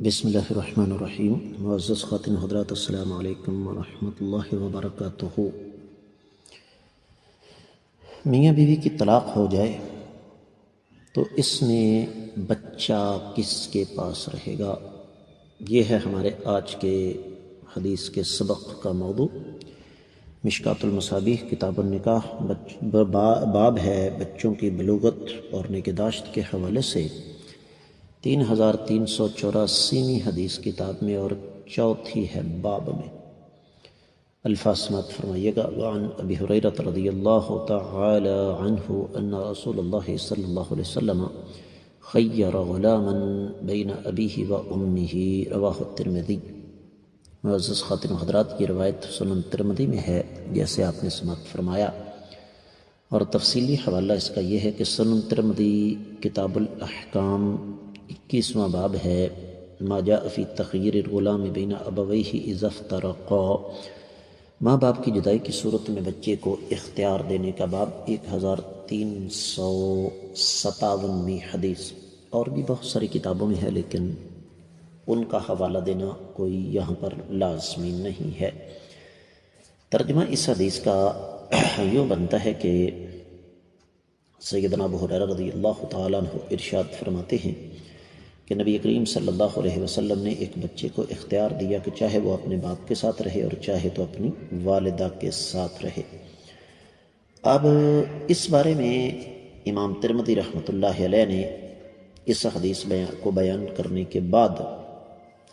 بسم اللہ الرحمن الرحیم۔ معزز خواتین حضرات، السلام علیکم ورحمۃ اللہ وبرکاتہ۔ میاں بیوی کی طلاق ہو جائے تو اس میں بچہ کس کے پاس رہے گا؟ یہ ہے ہمارے آج کے حدیث کے سبق کا موضوع۔ مشکات المصابیح کتاب النکاح باب ہے بچوں کی بلوغت اور نگہداشت کے حوالے سے 3384ویں حدیث کتاب میں اور چوتھی ہے باب میں۔ الفاظ سماعت فرمائیے گا۔ وعن ابی ہریرہ رضی اللہ تعالی عنہ ان رسول اللہ صلی اللہ علیہ وسلم خیر غلاما بین ابیہ و امہ، رواہ الترمذی۔ معزز خواتین و حضرات، یہ روایت سنن ترمذی میں ہے جیسے آپ نے سماعت فرمایا، اور تفصیلی حوالہ اس کا یہ ہے کہ سنن ترمذی کتاب الاحکام 21واں باب ہے، ما جاء فی تخیر الغلام بین ابویہ اذا افترقا، ماں باپ کی جدائی کی صورت میں بچے کو اختیار دینے کا باب 1357ویں حدیث۔ اور بھی بہت ساری کتابوں میں ہے لیکن ان کا حوالہ دینا کوئی یہاں پر لازمی نہیں ہے۔ ترجمہ اس حدیث کا یوں بنتا ہے کہ سیدنا ابو ہریرہ رضی اللہ تعالیٰ عنہ ارشاد فرماتے ہیں کہ نبی کریم صلی اللہ علیہ وسلم نے ایک بچے کو اختیار دیا کہ چاہے وہ اپنے باپ کے ساتھ رہے اور چاہے تو اپنی والدہ کے ساتھ رہے۔ اب اس بارے میں امام ترمذی رحمۃ اللہ علیہ نے اس حدیث کو بیان کرنے کے بعد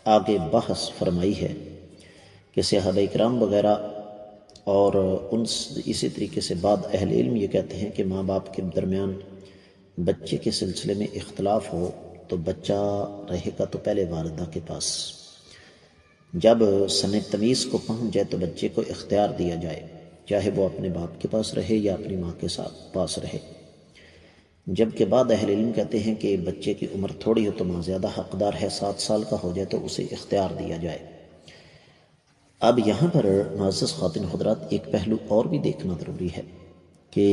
آگے بحث فرمائی ہے کہ صحابہ کرام وغیرہ اور اسی طریقے سے بعد اہل علم یہ کہتے ہیں کہ ماں باپ کے درمیان بچے کے سلسلے میں اختلاف ہو تو بچہ رہے گا تو پہلے والدہ کے پاس، جب سن تمیز کو پہنچ جائے تو بچے کو اختیار دیا جائے چاہے وہ اپنے باپ کے پاس رہے یا اپنی ماں کے پاس رہے۔ جبکہ بعد اہل علم کہتے ہیں کہ بچے کی عمر تھوڑی ہو تو ماں زیادہ حقدار ہے، 7 سال کا ہو جائے تو اسے اختیار دیا جائے۔ اب یہاں پر معزز خواتین حضرات ایک پہلو اور بھی دیکھنا ضروری ہے کہ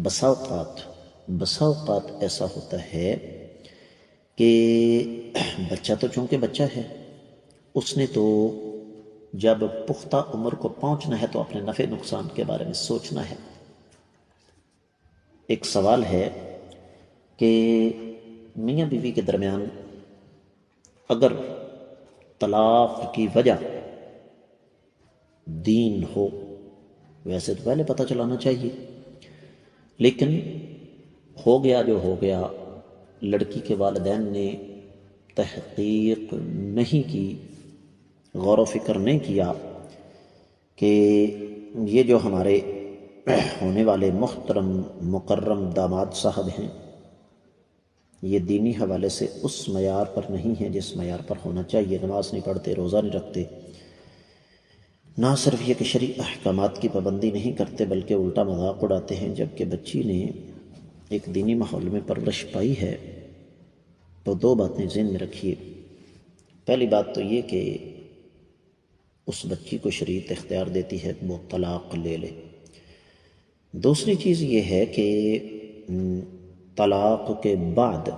بسا اوقات ایسا ہوتا ہے کہ بچہ تو چونکہ بچہ ہے، اس نے تو جب پختہ عمر کو پہنچنا ہے تو اپنے نفع نقصان کے بارے میں سوچنا ہے۔ ایک سوال ہے کہ میاں بیوی کے درمیان اگر طلاق کی وجہ دین ہو، ویسے تو پہلے پتہ چلانا چاہیے، لیکن ہو گیا جو ہو گیا، لڑکی کے والدین نے تحقیق نہیں کی، غور و فکر نہیں کیا کہ یہ جو ہمارے ہونے والے محترم مکرم داماد صاحب ہیں یہ دینی حوالے سے اس معیار پر نہیں ہیں جس معیار پر ہونا چاہیے، نماز نہیں پڑھتے، روزہ نہیں رکھتے، نہ صرف یہ کہ شرعی احکامات کی پابندی نہیں کرتے بلکہ الٹا مذاق اڑاتے ہیں، جبکہ بچی نے ایک دینی ماحول میں پرورش پائی ہے۔ تو 2 باتیں ذہن میں رکھیے۔ پہلی بات تو یہ کہ اس بچی کو شریعت اختیار دیتی ہے وہ طلاق لے لے۔ دوسری چیز یہ ہے کہ طلاق کے بعد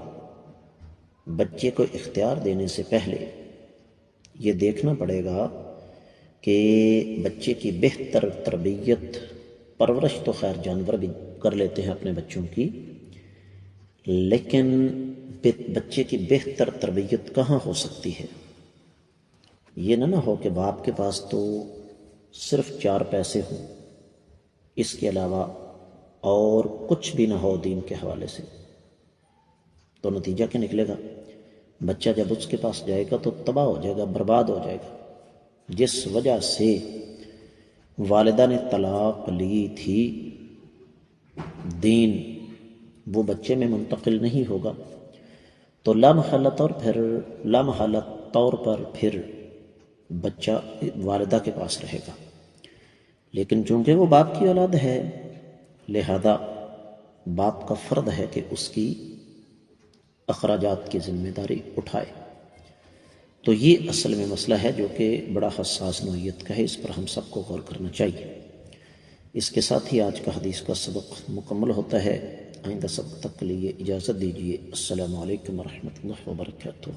بچے کو اختیار دینے سے پہلے یہ دیکھنا پڑے گا کہ بچے کی بہتر تربیت، پرورش تو خیر جانور بھی کر لیتے ہیں اپنے بچوں کی، لیکن بچے کی بہتر تربیت کہاں ہو سکتی ہے؟ یہ نہ ہو کہ باپ کے پاس تو صرف 4 پیسے ہوں، اس کے علاوہ اور کچھ بھی نہ ہو دین کے حوالے سے، تو نتیجہ کیا نکلے گا؟ بچہ جب اس کے پاس جائے گا تو تباہ ہو جائے گا، برباد ہو جائے گا۔ جس وجہ سے والدہ نے طلاق لی تھی، دین وہ بچے میں منتقل نہیں ہوگا، تو لامحالہ طور پر پھر بچہ والدہ کے پاس رہے گا، لیکن چونکہ وہ باپ کی اولاد ہے لہذا باپ کا فرض ہے کہ اس کی اخراجات کی ذمہ داری اٹھائے۔ تو یہ اصل میں مسئلہ ہے جو کہ بڑا حساس نوعیت کا ہے، اس پر ہم سب کو غور کرنا چاہیے۔ اس کے ساتھ ہی آج کا حدیث کا سبق مکمل ہوتا ہے۔ آئندہ سبق تک کے لیے اجازت دیجیے۔ السلام علیکم ورحمۃ اللہ وبرکاتہ۔